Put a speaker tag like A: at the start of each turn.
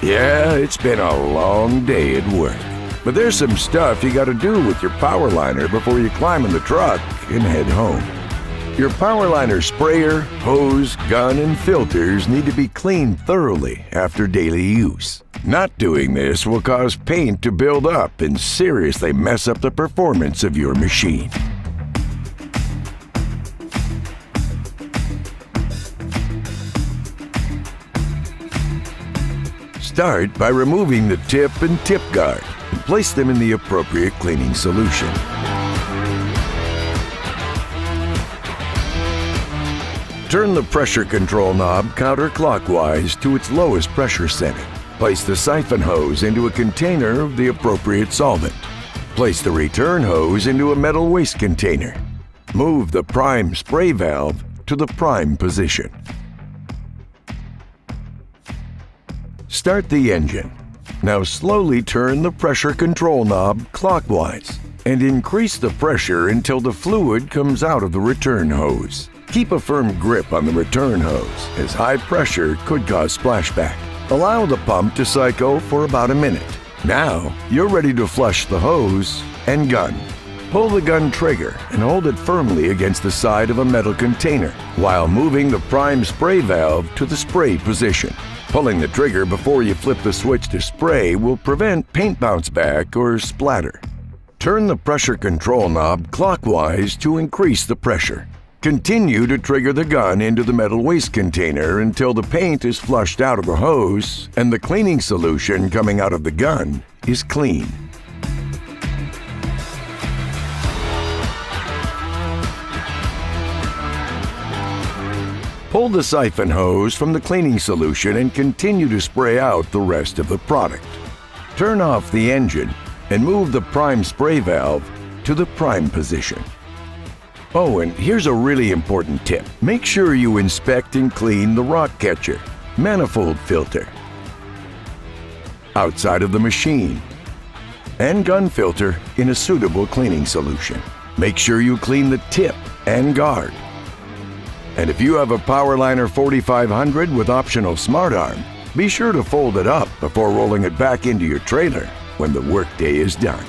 A: Yeah, it's been a long day at work. But there's some stuff you gotta do with your PowrLiner before you climb in the truck and head home. Your PowrLiner sprayer, hose, gun, and filters need to be cleaned thoroughly after daily use. Not doing this will cause paint to build up and seriously mess up the performance of your machine. Start by removing the tip and tip guard and place them in the appropriate cleaning solution. Turn the pressure control knob counterclockwise to its lowest pressure setting. Place the siphon hose into a container of the appropriate solvent. Place the return hose into a metal waste container. Move the prime spray valve to the prime position. Start the engine. Now slowly turn the pressure control knob clockwise and increase the pressure until the fluid comes out of the return hose. Keep a firm grip on the return hose, as high pressure could cause splashback. Allow the pump to cycle for about a minute. Now you're ready to flush the hose and gun. Pull the gun trigger and hold it firmly against the side of a metal container while moving the prime spray valve to the spray position. Pulling the trigger before you flip the switch to spray will prevent paint bounce back or splatter. Turn the pressure control knob clockwise to increase the pressure. Continue to trigger the gun into the metal waste container until the paint is flushed out of the hose and the cleaning solution coming out of the gun is clean. Pull the siphon hose from the cleaning solution and continue to spray out the rest of the product. Turn off the engine and move the prime spray valve to the prime position. Oh, and here's a really important tip. Make sure you inspect and clean the rock catcher, manifold filter, outside of the machine, and gun filter in a suitable cleaning solution. Make sure you clean the tip and guard. And if you have a PowrLiner 4500 with optional Smart Arm, be sure to fold it up before rolling it back into your trailer when the workday is done.